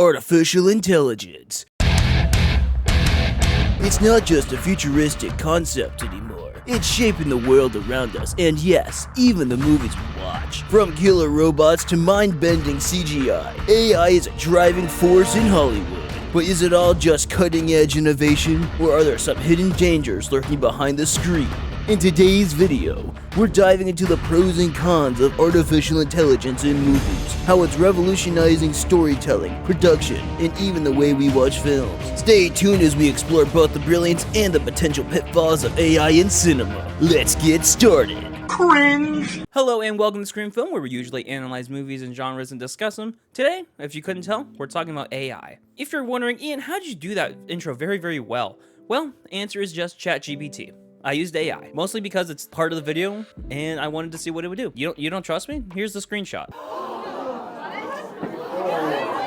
artificial intelligence. It's not just a futuristic concept anymore. It's shaping the world around us, and yes, even the movies we watch. From killer robots to mind-bending CGI, AI is a driving force in Hollywood. But is it all just cutting-edge innovation, or are there some hidden dangers lurking behind the screen? In today's video, we're diving into the pros and cons of artificial intelligence in movies, how it's revolutionizing storytelling, production, and even the way we watch films. Stay tuned as we explore both the brilliance and the potential pitfalls of AI in cinema. Let's get started. Cringe! Hello and welcome to Screen Film, where we usually analyze movies and genres and discuss them. Today, if you couldn't tell, we're talking about AI. If you're wondering, Ian, how did you do that intro very well? Well, the answer is just ChatGPT. I used AI, mostly because it's part of the video, and I wanted to see what it would do. You don't trust me? Here's the screenshot.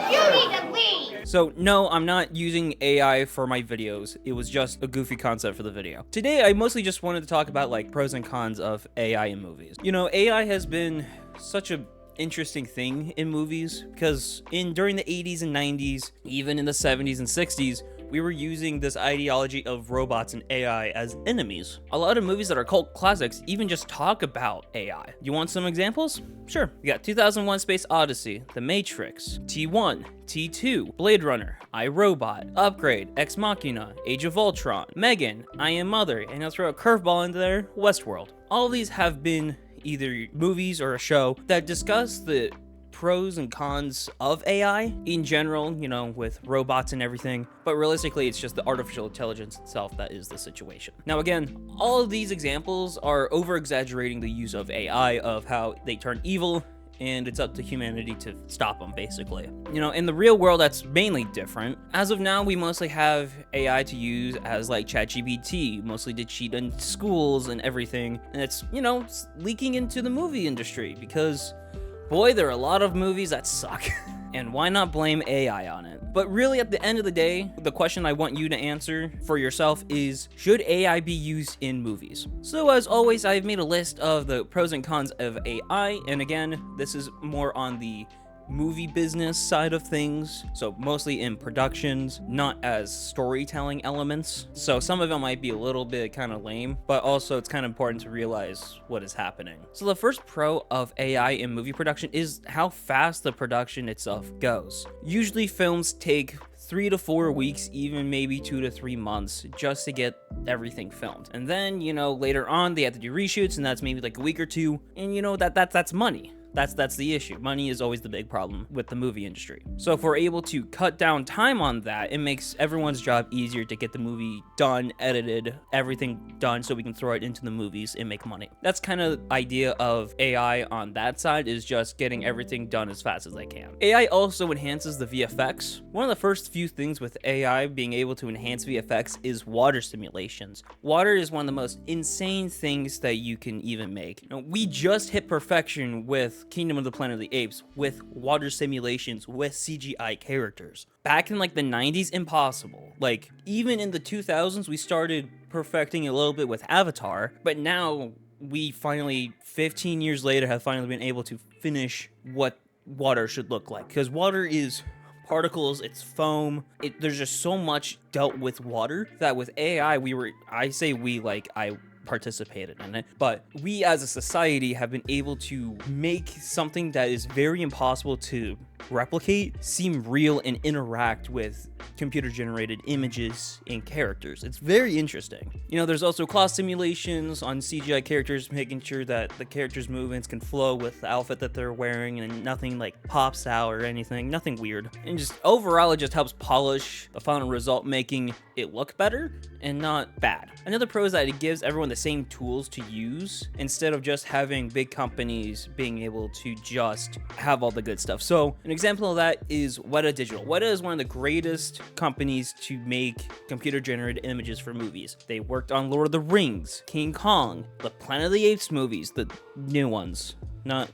You need to leave! So no, I'm not using AI for my videos. It was just a goofy concept for the video. Today, I mostly just wanted to talk about like pros and cons of AI in movies. You know, AI has been such a interesting thing in movies because during the 80s and 90s, even in the 70s and 60s, we were using this ideology of robots and AI as enemies. A lot of movies that are cult classics even just talk about AI. You want some examples? Sure. We got 2001: Space Odyssey, The Matrix, T1, T2, Blade Runner, I, Robot, Upgrade, Ex Machina, Age of Ultron, Megan, I Am Mother, and I'll throw a curveball into there, Westworld. All of these have been either movies or a show that discuss the pros and cons of AI in general, you know, with robots and everything, but realistically it's just the artificial intelligence itself that is the situation. Now again, all of these examples are over-exaggerating the use of AI, of how they turn evil, and it's up to humanity to stop them, basically. You know, in the real world, that's mainly different. As of now, we mostly have AI to use as like ChatGPT, mostly to cheat in schools and everything, and it's, you know, it's leaking into the movie industry because boy, there are a lot of movies that suck. And why not blame AI on it? But really, at the end of the day, the question I want you to answer for yourself is, should AI be used in movies? So as always, I've made a list of the pros and cons of AI. And again, this is more on the movie business side of things, so mostly in productions, not as storytelling elements. So some of them might be a little bit kind of lame, but also it's kind of important to realize what is happening. So the first pro of AI in movie production is how fast the production itself goes. Usually films take 3 to 4 weeks, even maybe 2 to 3 months just to get everything filmed. And then, you know, later on they have to do reshoots, and that's maybe like a week or two, and you know, that's money. That's the issue. Money is always the big problem with the movie industry. So if we're able to cut down time on that, it makes everyone's job easier to get the movie done, edited, everything done, so we can throw it into the movies and make money. That's kind of the idea of AI on that side, is just getting everything done as fast as they can. AI also enhances the VFX. One of the first few things with AI being able to enhance VFX is water simulations. Water is one of the most insane things that you can even make. You know, we just hit perfection with Kingdom of the Planet of the Apes with water simulations with CGI characters. Back in like the 90s, impossible. Like even in the 2000s, we started perfecting a little bit with Avatar, but now we finally, 15 years later, have finally been able to finish what water should look like. Because water is particles, it's foam, there's just so much dealt with water that with AI, I participated in it, but we as a society have been able to make something that is very impossible to replicate seem real and interact with computer generated images and characters. It's very interesting. You know, there's also claw simulations on CGI characters, making sure that the characters' movements can flow with the outfit that they're wearing and nothing like pops out or anything, nothing weird. And just overall, it just helps polish the final result, making it look better and not bad. Another pro is that it gives everyone the same tools to use instead of just having big companies being able to just have all the good stuff. So an example of that is Weta Digital. Weta is one of the greatest companies to make computer generated images for movies. They worked on Lord of the Rings, King Kong, the Planet of the Apes movies, the new ones, not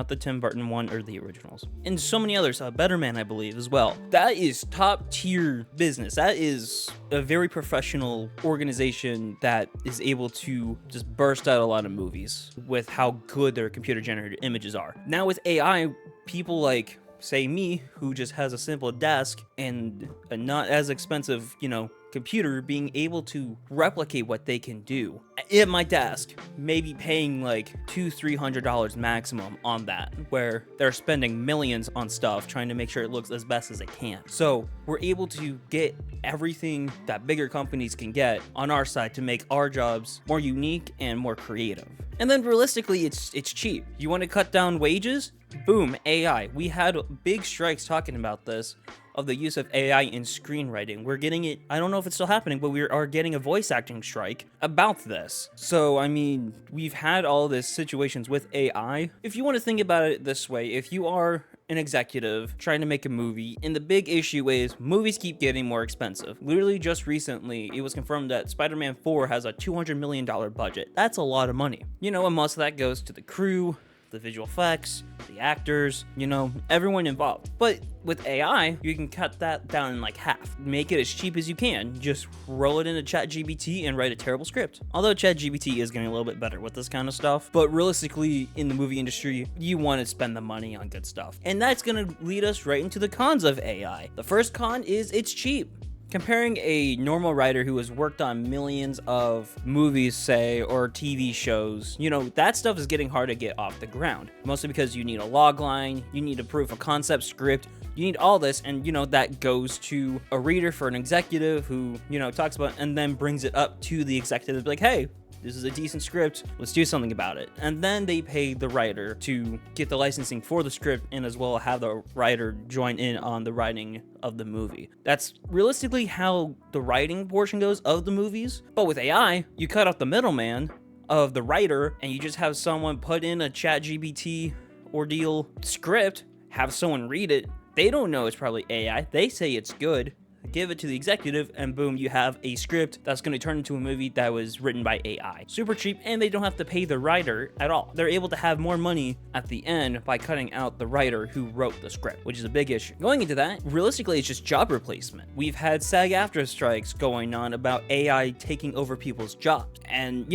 the Tim Burton one or the originals, and so many others. Better Man, I believe, as well. That is top tier business. That is a very professional organization that is able to just burst out a lot of movies with how good their computer generated images are. Now with AI, people like say me, who just has a simple desk and a not as expensive, computer, being able to replicate what they can do at my desk, maybe paying like $200-300 maximum on that, where they're spending millions on stuff trying to make sure it looks as best as it can. So we're able to get everything that bigger companies can get on our side to make our jobs more unique and more creative. And then realistically, it's cheap. You want to cut down wages? Boom, AI. We had big strikes talking about this, of the use of AI in screenwriting. We're getting it, I don't know if it's still happening, but we are getting a voice acting strike about this. So, I mean, we've had all these situations with AI. If you want to think about it this way, if you are an executive trying to make a movie, and the big issue is movies keep getting more expensive. Literally just recently, it was confirmed that Spider-Man 4 has a $200 million budget. That's a lot of money. And most of that goes to the crew, the visual effects, the actors, everyone involved. But with AI, you can cut that down in like half. Make it as cheap as you can. Just roll it into ChatGPT and write a terrible script. Although ChatGPT is getting a little bit better with this kind of stuff. But realistically, in the movie industry, you want to spend the money on good stuff. And that's going to lead us right into the cons of AI. The first con is it's cheap. Comparing a normal writer who has worked on millions of movies, say, or TV shows, that stuff is getting hard to get off the ground. Mostly because you need a log line, you need a proof of concept script, you need all this, and that goes to a reader for an executive who, talks about it and then brings it up to the executive, like, hey, this is a decent script, let's do something about it. And then they pay the writer to get the licensing for the script and as well have the writer join in on the writing of the movie. That's realistically how the writing portion goes of the movies. But with AI, you cut out the middleman of the writer and you just have someone put in a ChatGPT ordeal script, have someone read it. They don't know it's probably AI. They say it's good. Give it to the executive, and boom, you have a script that's going to turn into a movie that was written by AI. Super cheap, and they don't have to pay the writer at all. They're able to have more money at the end by cutting out the writer who wrote the script, which is a big issue. Going into that, realistically, it's just job replacement. We've had SAG-AFTRA strikes going on about AI taking over people's jobs. And,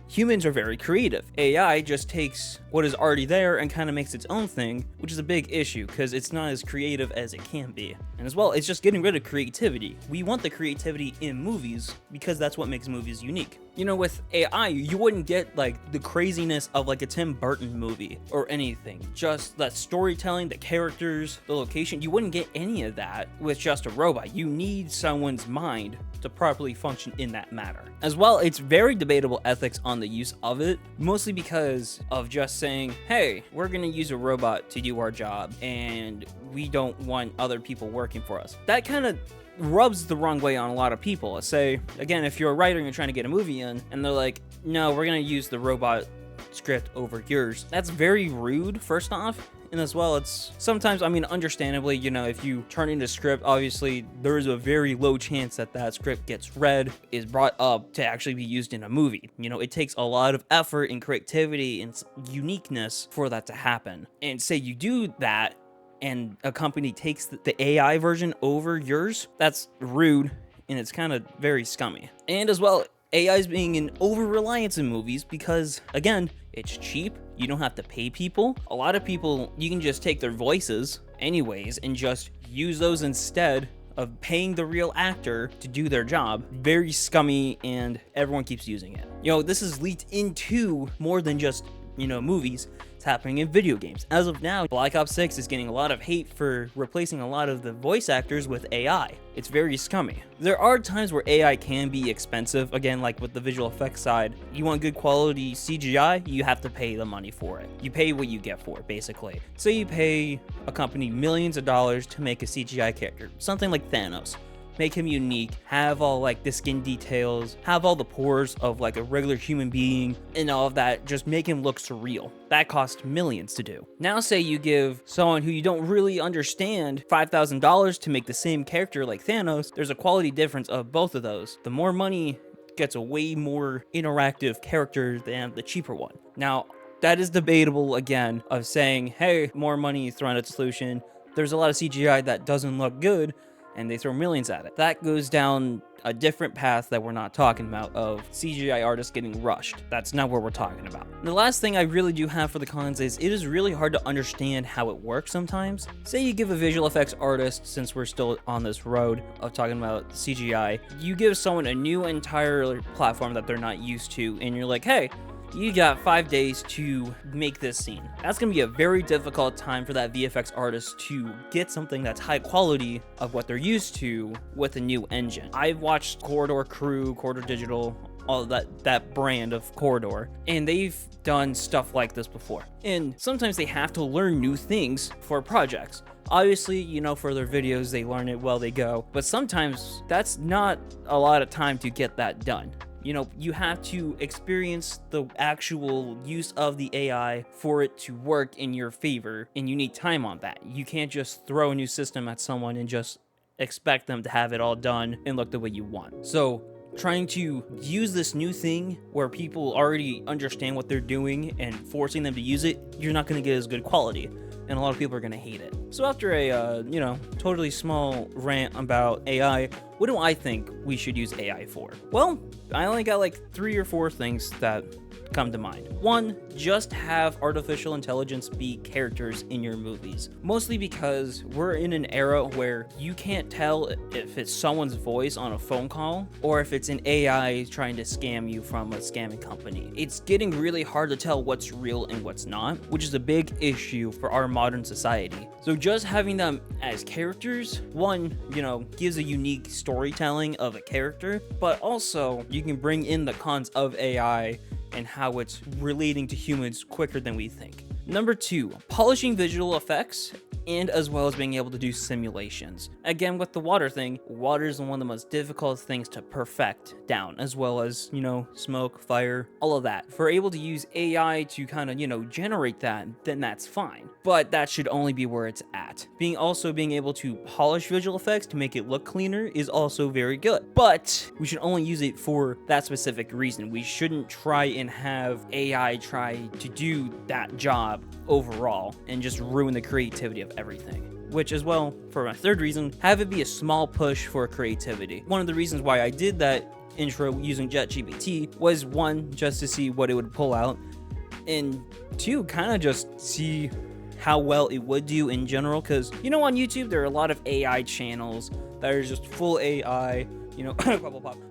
humans are very creative. AI just takes what is already there and kind of makes its own thing, which is a big issue because it's not as creative as it can be. And as well, it's just getting rid of creativity. We want the creativity in movies because that's what makes movies unique. With AI, you wouldn't get like the craziness of like a Tim Burton movie or anything. Just that storytelling, the characters, the location, you wouldn't get any of that with just a robot. You need someone's mind to properly function in that matter. As well, it's very debatable ethics on the use of it, mostly because of just saying, hey, we're gonna use a robot to do our job and we don't want other people working for us. That kind of rubs the wrong way on a lot of people. Let's say, again, if you're a writer and you're trying to get a movie in and they're like, no, we're gonna use the robot script over yours. That's very rude, first off. And as well, it's sometimes, understandably, if you turn in a script, obviously there's a very low chance that that script gets read, is brought up to actually be used in a movie. It takes a lot of effort and creativity and uniqueness for that to happen. And say you do that and a company takes the AI version over yours, that's rude and it's kind of very scummy. And as well, AI is being an over-reliance in movies because, again, it's cheap. You don't have to pay people. A lot of people, you can just take their voices anyways and just use those instead of paying the real actor to do their job. Very scummy, and everyone keeps using it. This has leaked into more than just, movies. It's happening in video games. As of now, Black Ops 6 is getting a lot of hate for replacing a lot of the voice actors with AI. It's very scummy. There are times where AI can be expensive. Again, like with the visual effects side, you want good quality CGI, you have to pay the money for it. You pay what you get for it, basically. So you pay a company millions of dollars to make a CGI character, something like Thanos. Make him unique, have all like the skin details, have all the pores of like a regular human being and all of that, just make him look surreal. That cost millions to do. Now say you give someone who you don't really understand $5,000 to make the same character like Thanos, there's a quality difference of both of those. The more money gets a way more interactive character than the cheaper one. Now, that is debatable again of saying, hey, more money thrown at the solution. There's a lot of CGI that doesn't look good. and they throw millions at it. That goes down a different path that we're not talking about of CGI artists getting rushed. That's not what we're talking about. And the last thing I really do have for the cons is it is really hard to understand how it works sometimes. Say you give a visual effects artist, since we're still on this road of talking about CGI, you give someone a new entire platform that they're not used to, and you're like, hey, you got 5 days to make this scene. That's gonna be a very difficult time for that VFX artist to get something that's high quality of what they're used to with a new engine. I've watched Corridor Crew, Corridor Digital, all that brand of Corridor, and they've done stuff like this before. And sometimes they have to learn new things for projects. Obviously, you know, for their videos, they learn it while they go, but sometimes that's not a lot of time to get that done. You know, you have to experience the actual use of the AI for it to work in your favor, and you need time on that. You can't just throw a new system at someone and just expect them to have it all done and look the way you want. So trying to use this new thing where people already understand what they're doing and forcing them to use it, you're not going to get as good quality, and a lot of people are going to hate it. So after a, you know, totally small rant about AI, what do I think we should use AI for? Well, I only got like 3 or 4 things that come to mind. 1, just have artificial intelligence be characters in your movies. Mostly because we're in an era where you can't tell if it's someone's voice on a phone call or if it's an AI trying to scam you from a scamming company. It's getting really hard to tell what's real and what's not, which is a big issue for our modern society. So just having them as characters, 1, you know, gives a unique storytelling of a character, but also you can bring in the cons of AI and how it's relating to humans quicker than we think. Number 2, polishing visual effects, and as well as being able to do simulations. Again, with the water thing, water is one of the most difficult things to perfect down, as well as, you know, smoke, fire, all of that. If we're able to use AI to kind of, you know, generate that, then that's fine. But that should only be where it's at. Being able to polish visual effects to make it look cleaner is also very good. But we should only use it for that specific reason. We shouldn't try and have AI try to do that job overall and just ruin the creativity of everything. Which as well, for my 3rd reason, have it be a small push for creativity. One of the reasons why I did that intro using ChatGPT was 1, just to see what it would pull out, and 2, kind of just see how well it would do in general, because, you know, on YouTube there are a lot of AI channels that are just full AI, you know,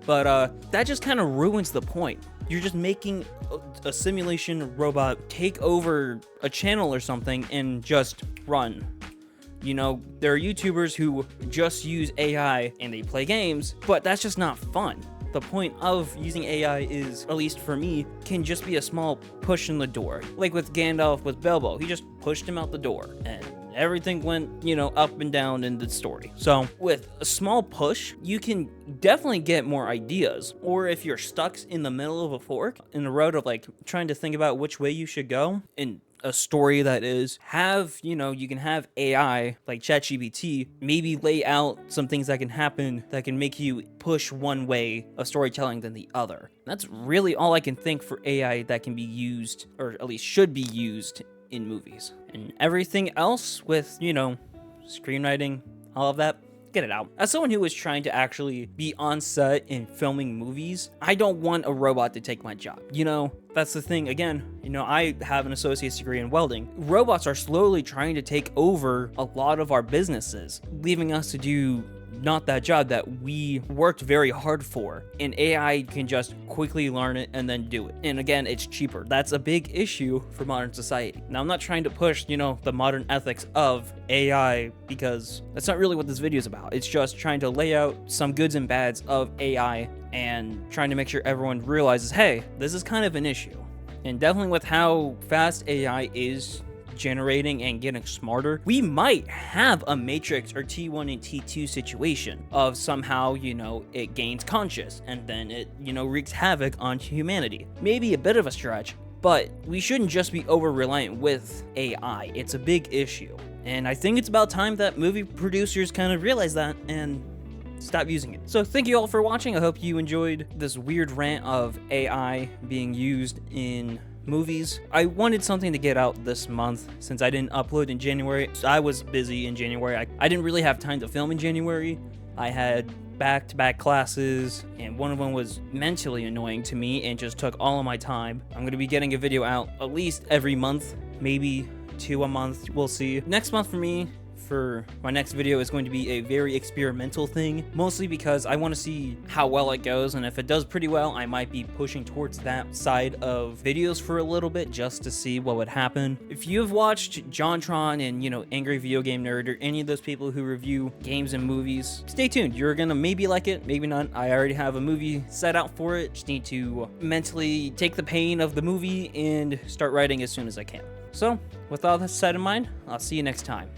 but that just kind of ruins the point. You're just making a simulation robot take over a channel or something and just run. You know, there are YouTubers who just use AI and they play games, but that's just not fun. The point of using AI is, at least for me, can just be a small push in the door. Like with Gandalf with Bilbo, he just pushed him out the door and everything went, you know, up and down in the story. So with a small push, you can definitely get more ideas. Or if you're stuck in the middle of a fork in the road of like trying to think about which way you should go in a story, that is, have, you know, you can have AI like ChatGPT maybe lay out some things that can happen that can make you push one way of storytelling than the other. That's really all I can think for AI that can be used, or at least should be used, in movies. And everything else with, you know, screenwriting, all of that, get it out. As someone who is trying to actually be on set in filming movies, I don't want a robot to take my job. You know, that's the thing. Again, you know, I have an associate's degree in welding. Robots are slowly trying to take over a lot of our businesses, leaving us to do not that job that we worked very hard for, and AI can just quickly learn it and then do it. And again, it's cheaper. That's a big issue for modern society. Now, I'm not trying to push, you know, the modern ethics of AI, because that's not really what this video is about. It's just trying to lay out some goods and bads of AI and trying to make sure everyone realizes, hey, this is kind of an issue. And definitely with how fast AI is generating and getting smarter, we might have a Matrix or T1 and T2 situation of somehow, you know, it gains conscious and then it, you know, wreaks havoc on humanity. Maybe a bit of a stretch, but we shouldn't just be over reliant with AI. It's a big issue. And I think it's about time that movie producers kind of realize that and stop using it. So thank you all for watching. I hope you enjoyed this weird rant of AI being used in movies. I wanted something to get out this month since I didn't upload in January. I was busy in January. I didn't really have time to film in January. I had back-to-back classes, and one of them was mentally annoying to me and just took all of my time. I'm going to be getting a video out at least every month, maybe 2 a month, we'll see. Next month for me, for my next video, is going to be a very experimental thing, mostly because I want to see how well it goes, and if it does pretty well, I might be pushing towards that side of videos for a little bit just to see what would happen. If you have watched JonTron and, you know, Angry Video Game Nerd, or any of those people who review games and movies, stay tuned. You're gonna maybe like it, maybe not. I already have a movie set out for it. Just need to mentally take the pain of the movie and start writing as soon as I can. So, with all that said in mind, I'll see you next time.